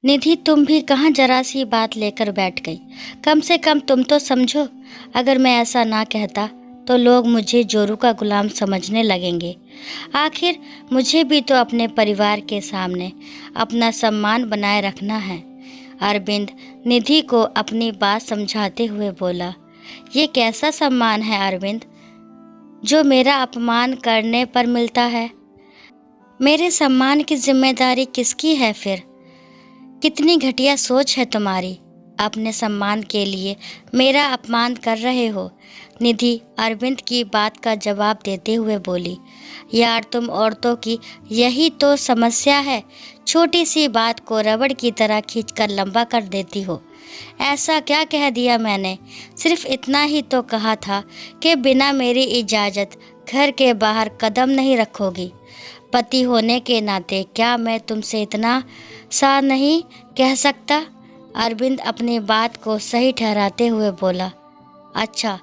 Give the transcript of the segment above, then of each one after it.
निधि, तुम भी कहाँ जरा सी बात लेकर बैठ गई। कम से कम तुम तो समझो। अगर मैं ऐसा ना कहता तो लोग मुझे जोरू का गुलाम समझने लगेंगे। आखिर मुझे भी तो अपने परिवार के सामने अपना सम्मान बनाए रखना है। अरविंद निधि को अपनी बात समझाते हुए बोला, ये कैसा सम्मान है अरविंद, जो मेरा अपमान करने पर मिलता है? मेरे सम्मान की जिम्मेदारी किसकी है फिर? कितनी घटिया सोच है तुम्हारी। अपने सम्मान के लिए मेरा अपमान कर रहे हो। निधि अरविंद की बात का जवाब देते हुए बोली, यार तुम औरतों की यही तो समस्या है। छोटी सी बात को रबड़ की तरह खींचकर लंबा कर देती हो। ऐसा क्या कह दिया मैंने? सिर्फ इतना ही तो कहा था कि बिना मेरी इजाज़त घर के बाहर कदम नहीं रखोगी। पति होने के नाते क्या मैं तुमसे इतना सा नहीं कह सकता? अरविंद अपनी बात को सही ठहराते हुए बोला, अच्छा,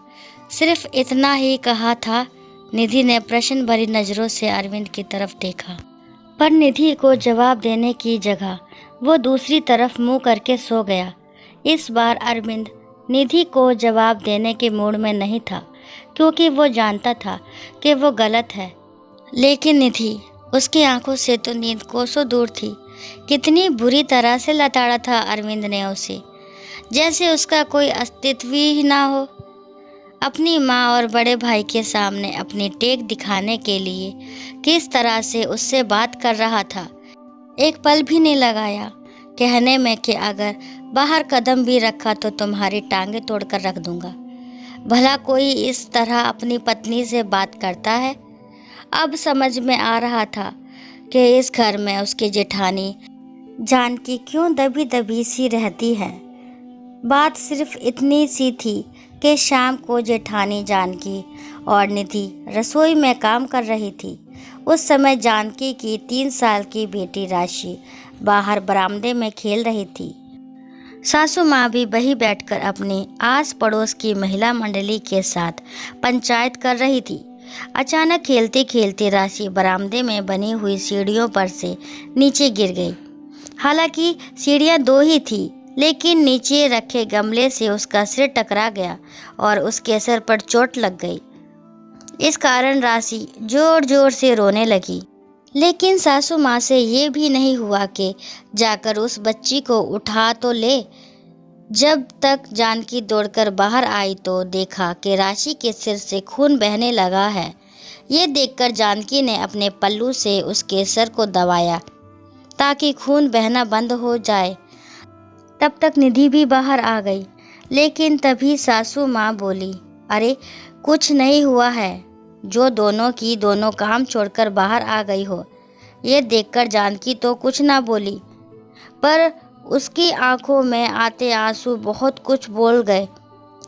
सिर्फ इतना ही कहा था? निधि ने प्रश्न भरी नज़रों से अरविंद की तरफ देखा, पर निधि को जवाब देने की जगह वो दूसरी तरफ मुंह करके सो गया। इस बार अरविंद निधि को जवाब देने के मूड में नहीं था, क्योंकि वो जानता था कि वो गलत है। लेकिन निधि, उसकी आंखों से तो नींद कोसों दूर थी। कितनी बुरी तरह से लताड़ा था अरविंद ने उसे, जैसे उसका कोई अस्तित्व ही ना हो। अपनी माँ और बड़े भाई के सामने अपनी टेक दिखाने के लिए किस तरह से उससे बात कर रहा था। एक पल भी नहीं लगाया कहने में कि अगर बाहर कदम भी रखा तो तुम्हारी टांगे तोड़कर रख दूंगा। भला कोई इस तरह अपनी पत्नी से बात करता है? अब समझ में आ रहा था कि इस घर में उसकी जेठानी जानकी क्यों दबी दबी सी रहती है। बात सिर्फ इतनी सी थी कि शाम को जेठानी जानकी और निधि रसोई में काम कर रही थी। उस समय जानकी की 3 साल की बेटी राशि बाहर बरामदे में खेल रही थी। सासू माँ भी वहीं बैठकर अपनी आस पड़ोस की महिला मंडली के साथ पंचायत कर रही थी। अचानक खेलते खेलते राशि बरामदे में बनी हुई सीढ़ियों पर से नीचे गिर गई। हालांकि सीढ़ियाँ 2 ही थी, लेकिन नीचे रखे गमले से उसका सिर टकरा गया और उसके सिर पर चोट लग गई। इस कारण राशि जोर जोर से रोने लगी। लेकिन सासू माँ से ये भी नहीं हुआ कि जाकर उस बच्ची को उठा तो ले। जब तक जानकी दौड़कर बाहर आई तो देखा कि राशि के सिर से खून बहने लगा है। ये देखकर जानकी ने अपने पल्लू से उसके सिर को दबाया ताकि खून बहना बंद हो जाए। तब तक निधि भी बाहर आ गई, लेकिन तभी सासू माँ बोली, अरे कुछ नहीं हुआ है, जो दोनों की दोनों काम छोड़कर बाहर आ गई हो। ये देखकर जानकी तो कुछ ना बोली, पर उसकी आंखों में आते आंसू बहुत कुछ बोल गए।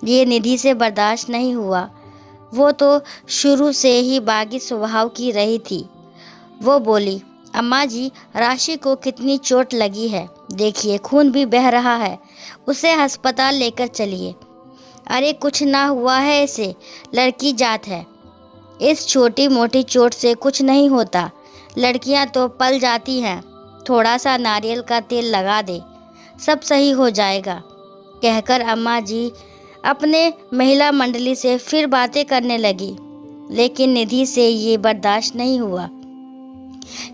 ये निधि से बर्दाश्त नहीं हुआ। वो तो शुरू से ही बागी स्वभाव की रही थी। वो बोली, अम्मा जी, राशि को कितनी चोट लगी है, देखिए खून भी बह रहा है, उसे अस्पताल लेकर चलिए। अरे कुछ ना हुआ है इसे, लड़की जात है, इस छोटी मोटी चोट से कुछ नहीं होता, लड़कियां तो पल जाती हैं, थोड़ा सा नारियल का तेल लगा दे, सब सही हो जाएगा। कहकर अम्मा जी अपने महिला मंडली से फिर बातें करने लगी। लेकिन निधि से ये बर्दाश्त नहीं हुआ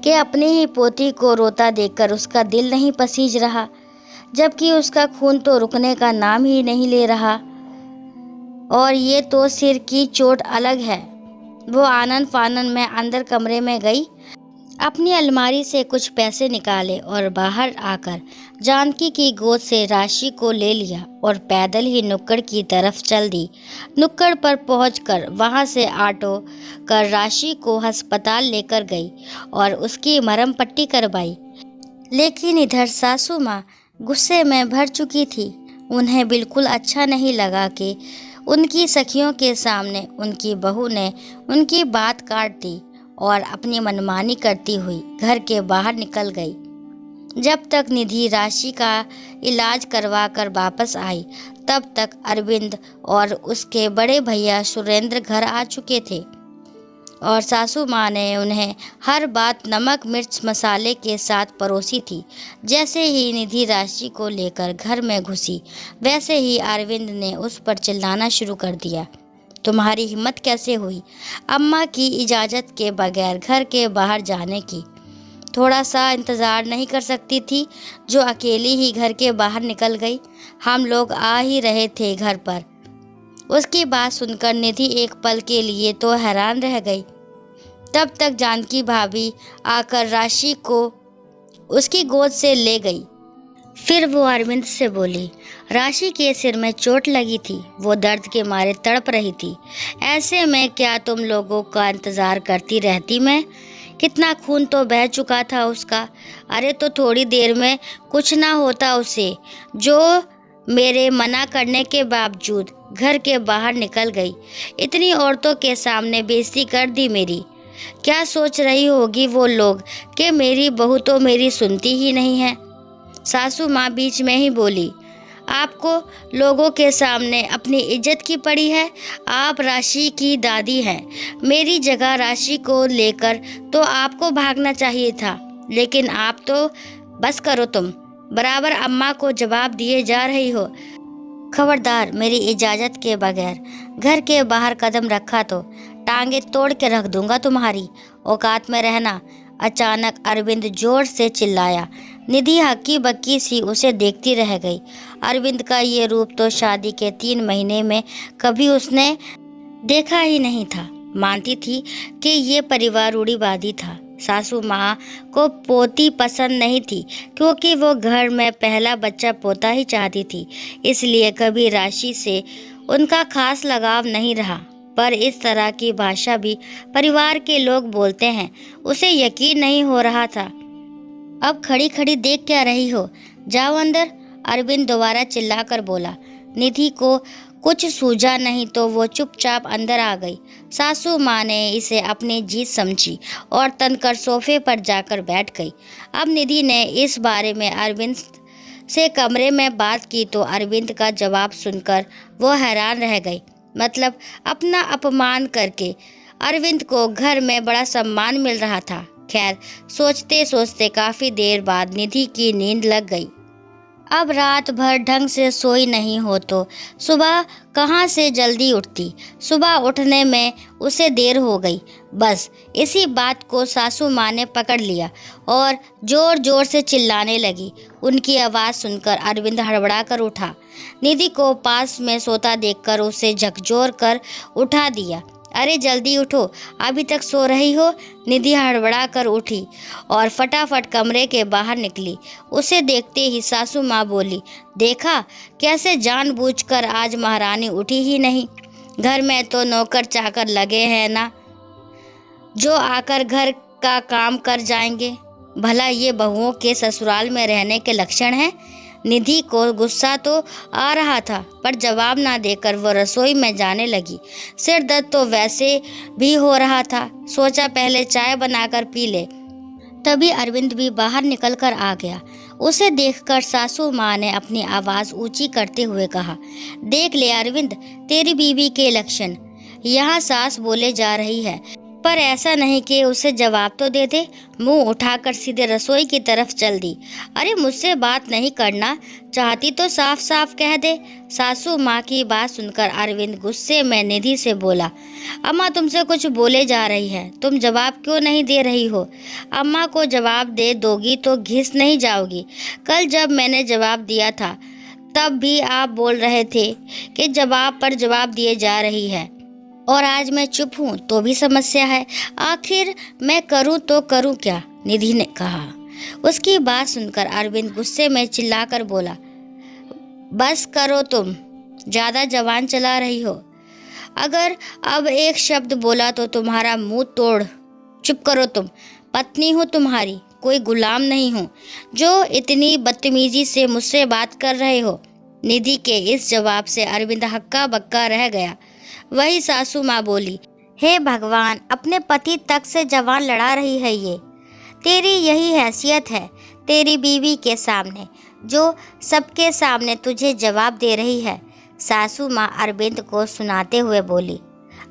कि अपनी ही पोती को रोता देखकर उसका दिल नहीं पसीज रहा, जबकि उसका खून तो रुकने का नाम ही नहीं ले रहा। और ये तो सिर की चोट अलग है। वो आनन फानन में अंदर कमरे में गई, अपनी अलमारी से कुछ पैसे निकाले और बाहर आकर जानकी की गोद से राशि को ले लिया और पैदल ही नुक्कड़ की तरफ चल दी। नुक्कड़ पर पहुंचकर वहां से ऑटो कर राशि को अस्पताल लेकर गई और उसकी मरहम पट्टी करवाई। लेकिन इधर सासू माँ गुस्से में भर चुकी थी। उन्हें बिल्कुल अच्छा नहीं लगा कि उनकी सखियों के सामने उनकी बहू ने उनकी बात काट दी और अपनी मनमानी करती हुई घर के बाहर निकल गई। जब तक निधि राशि का इलाज करवा कर वापस आई, तब तक अरविंद और उसके बड़े भैया सुरेंद्र घर आ चुके थे। और सासू माँ ने उन्हें हर बात नमक मिर्च मसाले के साथ परोसी थी। जैसे ही निधि राशि को लेकर घर में घुसी, वैसे ही अरविंद ने उस पर चिल्लाना शुरू कर दिया। तुम्हारी हिम्मत कैसे हुई अम्मा की इजाज़त के बगैर घर के बाहर जाने की? थोड़ा सा इंतज़ार नहीं कर सकती थी, जो अकेली ही घर के बाहर निकल गई? हम लोग आ ही रहे थे घर पर। उसकी बात सुनकर निधि एक पल के लिए तो हैरान रह गई। तब तक जानकी भाभी आकर राशि को उसकी गोद से ले गई। फिर वो अरविंद से बोली, राशि के सिर में चोट लगी थी, वो दर्द के मारे तड़प रही थी। ऐसे में क्या तुम लोगों का इंतज़ार करती रहती मैं? कितना खून तो बह चुका था उसका। अरे तो थोड़ी देर में कुछ ना होता उसे, जो मेरे मना करने के बावजूद घर के बाहर निकल गई। इतनी औरतों के सामने बेइज्जती कर दी मेरी। क्या सोच रही होगी वो लोग कि मेरी बहू तो मेरी सुनती ही नहीं है। सासू माँ बीच में ही बोली, आपको लोगों के सामने अपनी इज्जत की पड़ी है। आप राशि की दादी हैं। मेरी जगह राशि को लेकर तो आपको भागना चाहिए था, लेकिन आप तो बस करो, तुम बराबर अम्मा को जवाब दिए जा रही हो। खबरदार मेरी इजाज़त के बगैर घर के बाहर कदम रखा तो टांगे तोड़ के रख दूंगा तुम्हारी। औकात में रहना। अचानक अरविंद जोर से चिल्लाया। निधि हक्की बक्की सी उसे देखती रह गई। अरविंद का ये रूप तो शादी के 3 महीने में कभी उसने देखा ही नहीं था। मानती थी कि ये परिवार रूढ़िवादी था। सासू माँ को पोती पसंद नहीं थी, क्योंकि वो घर में पहला बच्चा पोता ही चाहती थी। इसलिए कभी राशि से उनका खास लगाव नहीं रहा। पर इस तरह की भाषा भी परिवार के लोग बोलते हैं, उसे यकीन नहीं हो रहा था। अब खड़ी खड़ी देख क्या रही हो, जाओ अंदर, अरविंद दोबारा चिल्लाकर बोला। निधि को कुछ सूझा नहीं तो वो चुपचाप अंदर आ गई। सासू माँ ने इसे अपनी जीत समझी और तनकर सोफे पर जाकर बैठ गई। अब निधि ने इस बारे में अरविंद से कमरे में बात की तो अरविंद का जवाब सुनकर वो हैरान रह गई। मतलब अपना अपमान करके अरविंद को घर में बड़ा सम्मान मिल रहा था। खैर, सोचते सोचते काफ़ी देर बाद निधि की नींद लग गई। अब रात भर ढंग से सोई नहीं हो तो सुबह कहाँ से जल्दी उठती। सुबह उठने में उसे देर हो गई। बस इसी बात को सासू माँ ने पकड़ लिया और ज़ोर ज़ोर से चिल्लाने लगी। उनकी आवाज़ सुनकर अरविंद हड़बड़ा कर उठा। निधि को पास में सोता देखकर उसे झकझोर कर उठा दिया। अरे जल्दी उठो, अभी तक सो रही हो। निधि हड़बड़ा कर उठी और फटाफट कमरे के बाहर निकली। उसे देखते ही सासू माँ बोली, देखा कैसे जानबूझकर आज महारानी उठी ही नहीं। घर में तो नौकर चाकर लगे हैं ना, जो आकर घर का काम कर जाएंगे। भला ये बहुओं के ससुराल में रहने के लक्षण हैं? निधि को गुस्सा तो आ रहा था, पर जवाब ना देकर वो रसोई में जाने लगी। सिर दर्द तो वैसे भी हो रहा था। सोचा पहले चाय बनाकर पी ले। तभी अरविंद भी बाहर निकलकर आ गया। उसे देखकर सासू माँ ने अपनी आवाज़ ऊंची करते हुए कहा, देख ले अरविंद, तेरी बीवी के लक्षण। यहाँ सास बोले जा रही है, पर ऐसा नहीं कि उसे जवाब तो दे दे। मुंह उठाकर सीधे रसोई की तरफ चल दी। अरे मुझसे बात नहीं करना चाहती तो साफ साफ कह दे। सासू माँ की बात सुनकर अरविंद गुस्से में निधि से बोला, अम्मा तुमसे कुछ बोले जा रही है, तुम जवाब क्यों नहीं दे रही हो? अम्मा को जवाब दे दोगी तो घिस नहीं जाओगी। कल जब मैंने जवाब दिया था तब भी आप बोल रहे थे कि जवाब पर जवाब दिए जा रही है, और आज मैं चुप हूँ तो भी समस्या है। आखिर मैं करूँ तो करूँ क्या? निधि ने कहा। उसकी बात सुनकर अरविंद गुस्से में चिल्लाकर बोला, बस करो, तुम ज़्यादा जबान चला रही हो। अगर अब एक शब्द बोला तो तुम्हारा मुंह तोड़। चुप करो, तुम पत्नी हूँ तुम्हारी, कोई गुलाम नहीं हूँ जो इतनी बदतमीजी से मुझसे बात कर रहे हो। निधि के इस जवाब से अरविंद हक्का बक्का रह गया। वही सासू माँ बोली, हे भगवान, अपने पति तक से जवान लड़ा रही है ये। तेरी यही हैसियत है तेरी बीवी के सामने, जो सबके सामने तुझे जवाब दे रही है। सासू माँ अरविंद को सुनाते हुए बोली।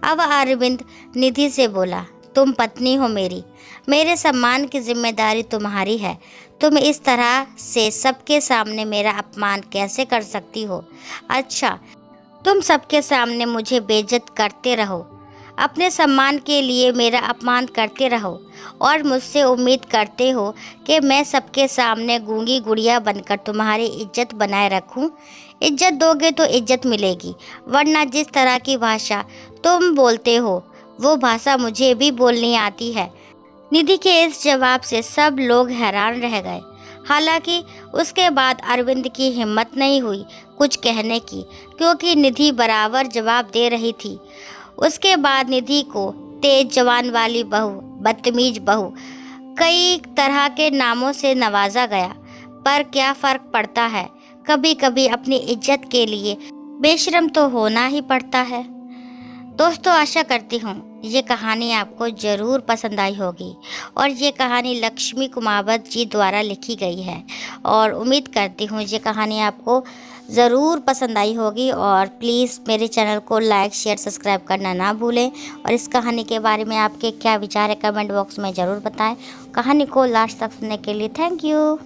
अब अरविंद निधि से बोला, तुम पत्नी हो मेरी, मेरे सम्मान की जिम्मेदारी तुम्हारी है। तुम इस तरह से सबके सामने मेरा अपमान कैसे कर सकती हो? अच्छा, तुम सबके सामने मुझे बेइज्जत करते रहो, अपने सम्मान के लिए मेरा अपमान करते रहो और मुझसे उम्मीद करते हो कि मैं सबके सामने गूंगी गुड़िया बनकर तुम्हारी इज्जत बनाए रखूं। इज्जत दोगे तो इज्जत मिलेगी, वरना जिस तरह की भाषा तुम बोलते हो वो भाषा मुझे भी बोलनी आती है। निधि के इस जवाब से सब लोग हैरान रह गए। हालांकि उसके बाद अरविंद की हिम्मत नहीं हुई कुछ कहने की, क्योंकि निधि बराबर जवाब दे रही थी। उसके बाद निधि को तेज जवान वाली बहू, बदतमीज बहू, कई तरह के नामों से नवाजा गया। पर क्या फर्क पड़ता है, कभी कभी अपनी इज्जत के लिए बेशर्म तो होना ही पड़ता है। दोस्तों, आशा करती हूँ ये कहानी आपको ज़रूर पसंद आई होगी और ये कहानी लक्ष्मी कुमावत जी द्वारा लिखी गई है और उम्मीद करती हूँ ये कहानी आपको ज़रूर पसंद आई होगी। और प्लीज़ मेरे चैनल को लाइक, शेयर, सब्सक्राइब करना ना भूलें और इस कहानी के बारे में आपके क्या विचार है कमेंट बॉक्स में ज़रूर बताएं। कहानी को लास्ट तक सुनने के लिए थैंक यू।